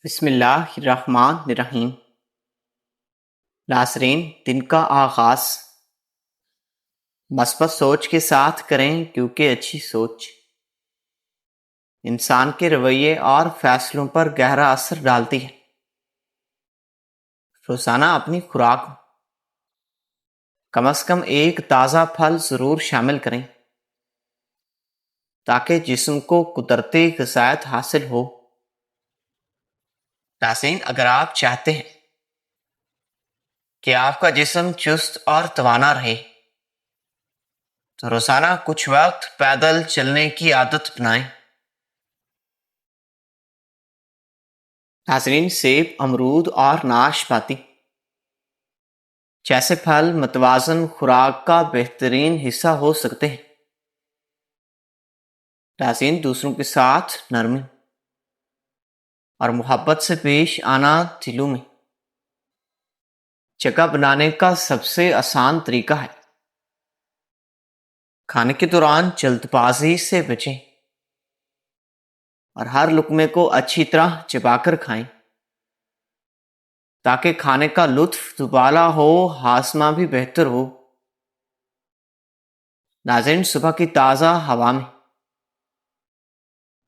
بسم اللہ الرحمن الرحیم۔ ناظرین، دن کا آغاز مثبت سوچ کے ساتھ کریں، کیونکہ اچھی سوچ انسان کے رویے اور فیصلوں پر گہرا اثر ڈالتی ہے۔ روزانہ اپنی خوراک کم از کم ایک تازہ پھل ضرور شامل کریں تاکہ جسم کو قدرتی غذائیت حاصل ہو۔ ناظرین، اگر آپ چاہتے ہیں کہ آپ کا جسم چست اور توانا رہے تو روزانہ کچھ وقت پیدل چلنے کی عادت بنائیں۔ ناظرین، سیب، امرود اور ناشپاتی جیسے پھل متوازن خوراک کا بہترین حصہ ہو سکتے ہیں۔ ناظرین، دوسروں کے ساتھ نرمی اور محبت سے پیش آنا دلوں میں جگہ بنانے کا سب سے آسان طریقہ ہے۔ کھانے کے دوران جلد بازی سے بچیں اور ہر لقمے کو اچھی طرح چبا کر کھائیں تاکہ کھانے کا لطف دوبالا ہو، ہاضمہ بھی بہتر ہو۔ ناظرین، صبح کی تازہ ہوا میں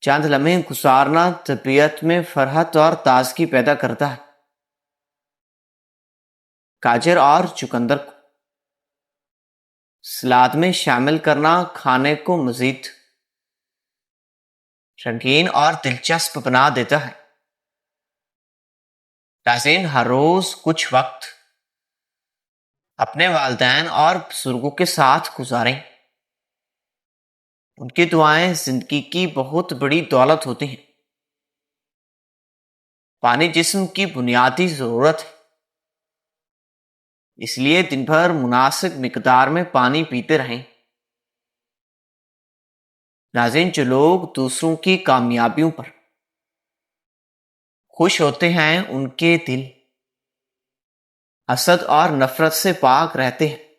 چند لمحے گزارنا طبیعت میں فرحت اور تازگی پیدا کرتا ہے۔ گاجر اور چقندر کو سلاد میں شامل کرنا کھانے کو مزید رنگین اور دلچسپ بنا دیتا ہے۔ ناظرین، ہر روز کچھ وقت اپنے والدین اور بزرگوں کے ساتھ گزاریں۔ ان کی دعائیں زندگی کی بہت بڑی دولت ہوتی ہیں۔ پانی جسم کی بنیادی ضرورت ہے، اس لیے دن بھر مناسب مقدار میں پانی پیتے رہیں۔ ناظرین، جو لوگ دوسروں کی کامیابیوں پر خوش ہوتے ہیں ان کے دل حسد اور نفرت سے پاک رہتے ہیں۔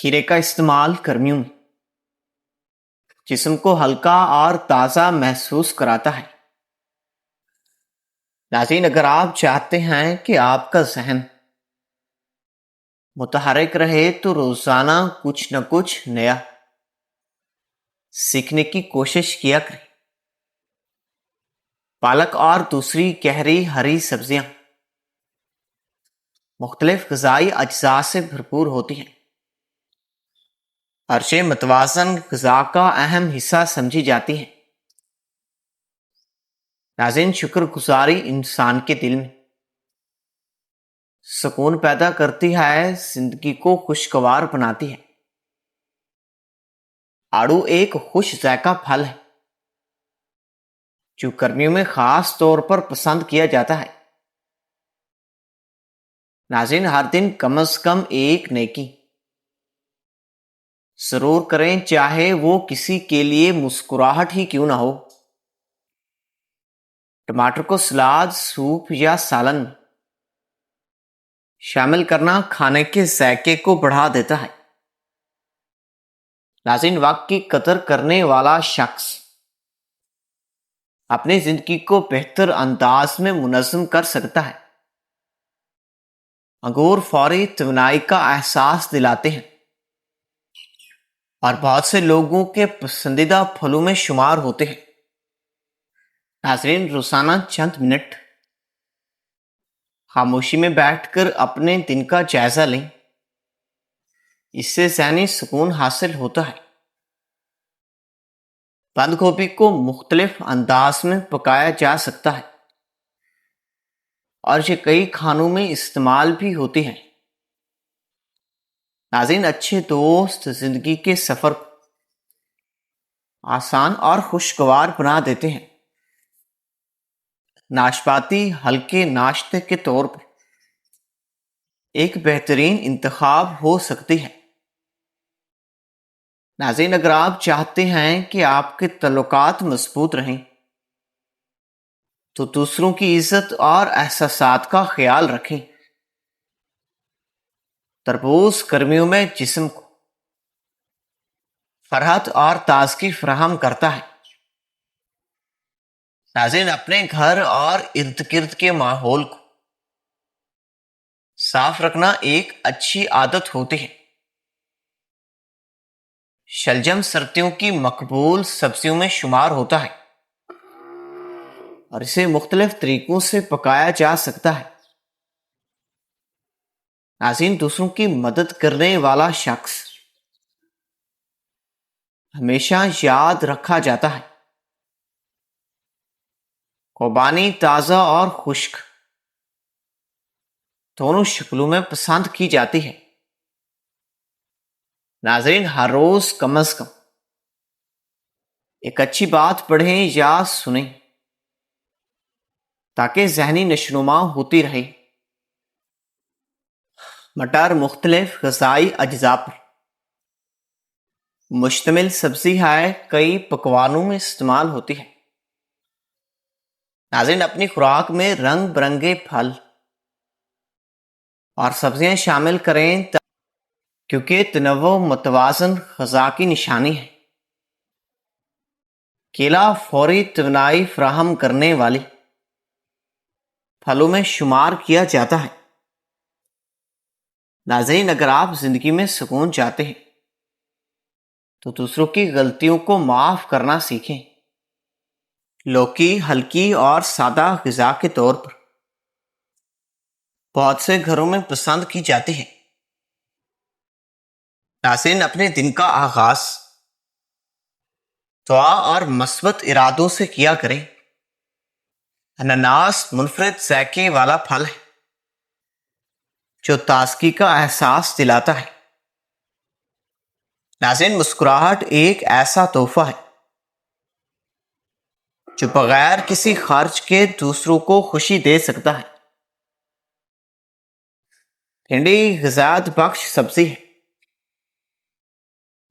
کھیرے کا استعمال گرمیوں میں جسم کو ہلکا اور تازہ محسوس کراتا ہے۔ ناظرین، اگر آپ چاہتے ہیں کہ آپ کا ذہن متحرک رہے تو روزانہ کچھ نہ کچھ نیا سیکھنے کی کوشش کیا کریں۔ پالک اور دوسری گہری ہری سبزیاں مختلف غذائی اجزاء سے بھرپور ہوتی ہیں اور یہ متوازن غذا کا اہم حصہ سمجھی جاتی ہیں۔ ناظرین، شکر گزاری انسان کے دل میں سکون پیدا کرتی ہے، زندگی کو خوشگوار بناتی ہے۔ آڑو ایک خوش ذائقہ پھل ہے جو گرمیوں میں خاص طور پر پسند کیا جاتا ہے۔ ناظرین، ہر دن کم از کم ایک نیکی ضرور کریں، چاہے وہ کسی کے لیے مسکراہٹ ہی کیوں نہ ہو۔ ٹماٹر کو سلاد، سوپ یا سالن میں شامل کرنا کھانے کے ذائقے کو بڑھا دیتا ہے۔ ناظرین، وقت کی قدر کرنے والا شخص اپنی زندگی کو بہتر انداز میں منظم کر سکتا ہے۔ انگور فوری توانائی کا احساس دلاتے ہیں اور بہت سے لوگوں کے پسندیدہ پھلوں میں شمار ہوتے ہیں۔ ناظرین، روزانہ چند منٹ خاموشی میں بیٹھ کر اپنے دن کا جائزہ لیں، اس سے ذہنی سکون حاصل ہوتا ہے۔ بند گوبھی کو مختلف انداز میں پکایا جا سکتا ہے اور یہ کئی کھانوں میں استعمال بھی ہوتی ہے۔ ناظرین، اچھے دوست زندگی کے سفر کو آسان اور خوشگوار بنا دیتے ہیں۔ ناشپاتی ہلکے ناشتے کے طور پر ایک بہترین انتخاب ہو سکتی ہے۔ ناظرین، اگر آپ چاہتے ہیں کہ آپ کے تعلقات مضبوط رہیں تو دوسروں کی عزت اور احساسات کا خیال رکھیں۔ تربوز گرمیوں میں جسم کو فرحت اور تازگی فراہم کرتا ہے۔ ناظرین، اپنے گھر اور ارد گرد کے ماحول کو صاف رکھنا ایک اچھی عادت ہوتی ہے۔ شلجم سردیوں کی مقبول سبزیوں میں شمار ہوتا ہے اور اسے مختلف طریقوں سے پکایا جا سکتا ہے۔ ناظرین، دوسروں کی مدد کرنے والا شخص ہمیشہ یاد رکھا جاتا ہے۔ خوبانی تازہ اور خشک دونوں شکلوں میں پسند کی جاتی ہے۔ ناظرین، ہر روز کم از کم ایک اچھی بات پڑھیں یا سنیں تاکہ ذہنی نشوونما ہوتی رہے۔ مٹر مختلف غذائی اجزاء پر مشتمل سبزی ہے، کئی پکوانوں میں استعمال ہوتی ہے۔ ناظرین، اپنی خوراک میں رنگ برنگے پھل اور سبزیاں شامل کریں کیونکہ تنوع متوازن غذا کی نشانی ہے۔ کیلا فوری توانائی فراہم کرنے والی پھلوں میں شمار کیا جاتا ہے۔ ناظرین، اگر آپ زندگی میں سکون چاہتے ہیں تو دوسروں کی غلطیوں کو معاف کرنا سیکھیں۔ لوکی ہلکی اور سادہ غذا کے طور پر بہت سے گھروں میں پسند کی جاتی ہے۔ ناظرین، اپنے دن کا آغاز دعا اور مثبت ارادوں سے کیا کریں۔ انناس منفرد ذائقے والا پھل ہے جو تازگی کا احساس دلاتا ہے۔ ناظرین، مسکراہٹ ایک ایسا تحفہ ہے جو بغیر کسی خرچ کے دوسروں کو خوشی دے سکتا ہے۔ بھنڈی غذائیت بخش سبزی ہے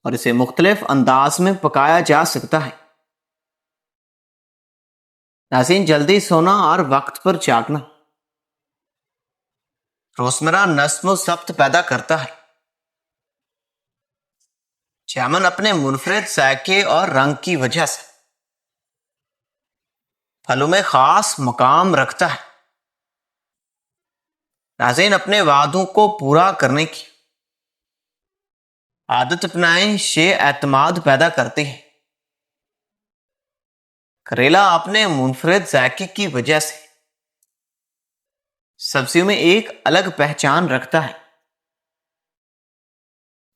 اور اسے مختلف انداز میں پکایا جا سکتا ہے۔ ناظرین، جلدی سونا اور وقت پر جاگنا روزمرہ نظم و ضبط پیدا کرتا ہے۔ جامن اپنے منفرد ذائقے اور رنگ کی وجہ سے پھلوں میں خاص مقام رکھتا ہے۔ ناظرین، اپنے وعدوں کو پورا کرنے کی عادت اپنائیں، یہ اعتماد پیدا کرتی ہے۔ کریلا اپنے منفرد ذائقے کی وجہ سے سبزیوں میں ایک الگ پہچان رکھتا ہے۔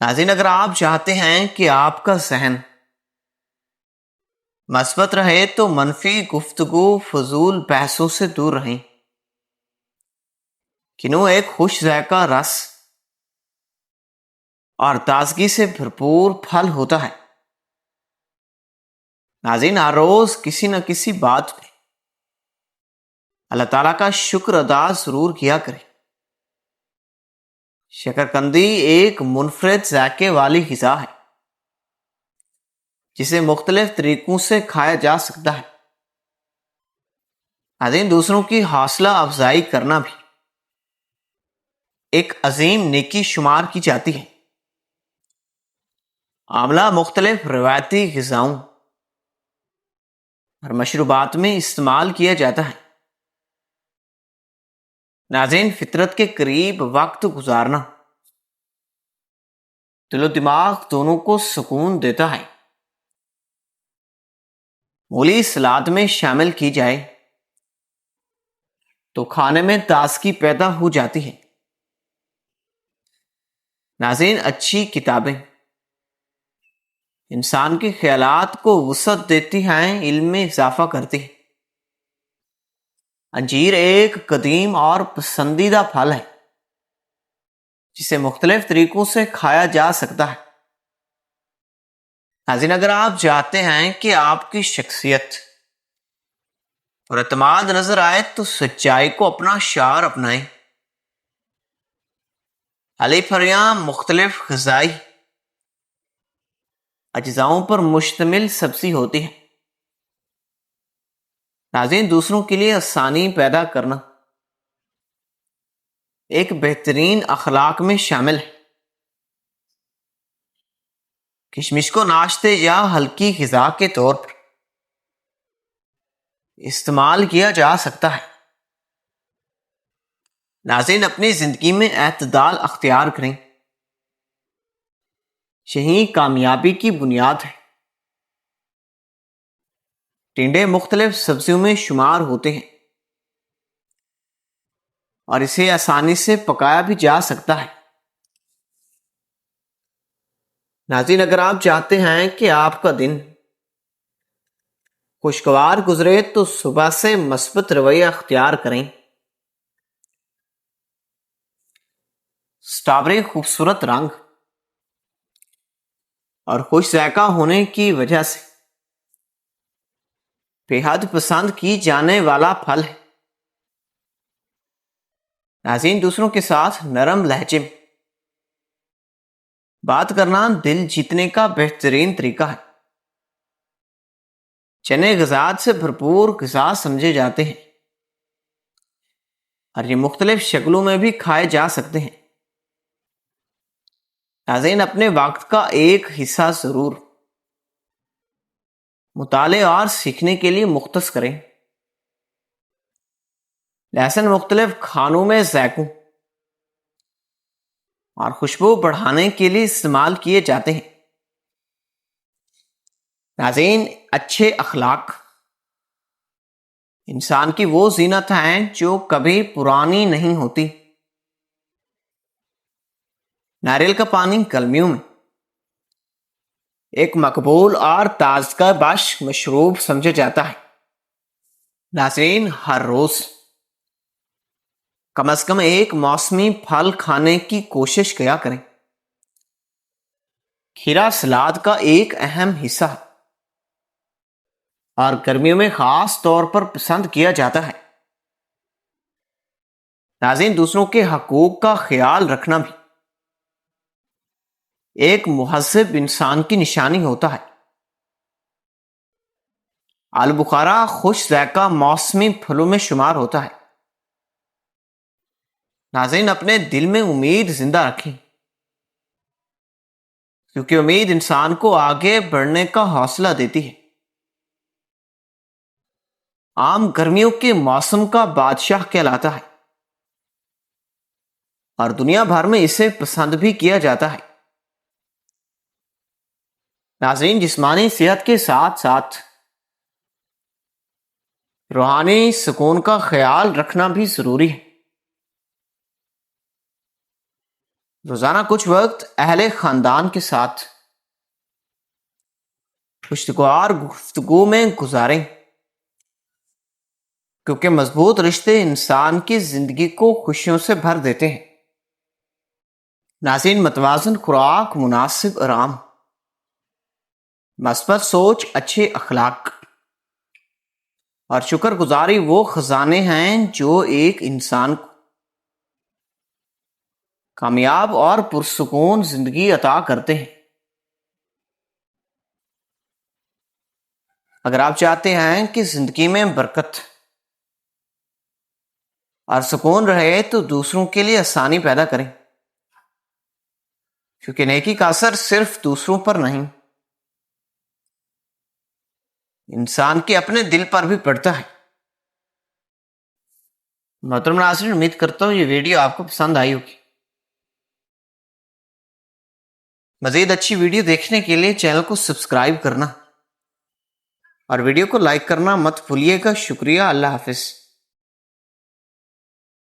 ناظرین، اگر آپ چاہتے ہیں کہ آپ کا ذہن مثبت رہے تو منفی گفتگو، فضول بحثوں سے دور رہیں۔ کنو ایک خوش ذائقہ رس اور تازگی سے بھرپور پھل ہوتا ہے۔ ناظرین، ہر روز کسی نہ کسی بات پہ اللہ تعالیٰ کا شکر ادا ضرور کیا کریں۔ شکرکندی ایک منفرد ذائقے والی غذا ہے جسے مختلف طریقوں سے کھایا جا سکتا ہے۔ ناظرین، دوسروں کی حوصلہ افزائی کرنا بھی ایک عظیم نیکی شمار کی جاتی ہے۔ آملہ مختلف روایتی غذاؤں اور مشروبات میں استعمال کیا جاتا ہے۔ ناظرین، فطرت کے قریب وقت گزارنا دل و دماغ دونوں کو سکون دیتا ہے۔ مولی سلاد میں شامل کی جائے تو کھانے میں تازگی پیدا ہو جاتی ہے۔ ناظرین، اچھی کتابیں انسان کے خیالات کو وسعت دیتی ہیں، علم میں اضافہ کرتی ہیں۔ انجیر ایک قدیم اور پسندیدہ پھل ہے جسے مختلف طریقوں سے کھایا جا سکتا ہے۔ ناظرین، اگر آپ چاہتے ہیں کہ آپ کی شخصیت اور اعتماد نظر آئے تو سچائی کو اپنا شعار اپنائیں۔ علی پھلیاں مختلف غذائی اجزاؤں پر مشتمل سبزی ہوتی ہے۔ ناظرین، دوسروں کے لیے آسانی پیدا کرنا ایک بہترین اخلاق میں شامل ہے۔ کشمش کو ناشتے یا ہلکی غذا کے طور پر استعمال کیا جا سکتا ہے۔ ناظرین، اپنی زندگی میں اعتدال اختیار کریں، یہی کامیابی کی بنیاد ہے۔ ٹنڈے مختلف سبزیوں میں شمار ہوتے ہیں اور اسے آسانی سے پکایا بھی جا سکتا ہے۔ ناظرین، اگر آپ چاہتے ہیں کہ آپ کا دن خوشگوار گزرے تو صبح سے مثبت رویہ اختیار کریں۔ سٹرابیری خوبصورت رنگ اور خوش ذائقہ ہونے کی وجہ سے بے حد پسند کی جانے والا پھل ہے۔ ناظرین، دوسروں کے ساتھ نرم لہجے میں بات کرنا دل جیتنے کا بہترین طریقہ ہے۔ چنے غذات سے بھرپور غذا سمجھے جاتے ہیں اور یہ مختلف شکلوں میں بھی کھائے جا سکتے ہیں۔ ناظرین، اپنے وقت کا ایک حصہ ضرور مطالعے اور سیکھنے کے لیے مختص کریں۔ لہسن مختلف کھانوں میں ذائقوں اور خوشبو بڑھانے کے لیے استعمال کیے جاتے ہیں۔ ناظرین، اچھے اخلاق انسان کی وہ زینت ہیں جو کبھی پرانی نہیں ہوتی۔ ناریل کا پانی گرمیوں میں ایک مقبول اور تازگی بخش مشروب سمجھا جاتا ہے۔ ناظرین، ہر روز کم از کم ایک موسمی پھل کھانے کی کوشش کیا کریں۔ کھیرا سلاد کا ایک اہم حصہ ہے اور گرمیوں میں خاص طور پر پسند کیا جاتا ہے۔ ناظرین، دوسروں کے حقوق کا خیال رکھنا بھی ایک مہذب انسان کی نشانی ہوتا ہے۔ آلو بخارا خوش ذائقہ موسمی پھلوں میں شمار ہوتا ہے۔ ناظرین، اپنے دل میں امید زندہ رکھیں، کیونکہ امید انسان کو آگے بڑھنے کا حوصلہ دیتی ہے۔ آم گرمیوں کے موسم کا بادشاہ کہلاتا ہے اور دنیا بھر میں اسے پسند بھی کیا جاتا ہے۔ ناظرین، جسمانی صحت کے ساتھ ساتھ روحانی سکون کا خیال رکھنا بھی ضروری ہے۔ روزانہ کچھ وقت اہل خاندان کے ساتھ خوشگوار گفتگو میں گزاریں، کیونکہ مضبوط رشتے انسان کی زندگی کو خوشیوں سے بھر دیتے ہیں۔ ناظرین، متوازن خوراک، مناسب آرام، مثبت سوچ، اچھے اخلاق اور شکر گزاری وہ خزانے ہیں جو ایک انسان کو کامیاب اور پرسکون زندگی عطا کرتے ہیں۔ اگر آپ چاہتے ہیں کہ زندگی میں برکت اور سکون رہے تو دوسروں کے لیے آسانی پیدا کریں، کیونکہ نیکی کا اثر صرف دوسروں پر نہیں، انسان کے اپنے دل پر بھی پڑتا ہے۔ محترم ناظرین، امید کرتا ہوں یہ ویڈیو آپ کو پسند آئی ہوگی۔ مزید اچھی ویڈیو دیکھنے کے لیے چینل کو سبسکرائب کرنا اور ویڈیو کو لائک کرنا مت بھولیے گا۔ شکریہ، اللہ حافظ۔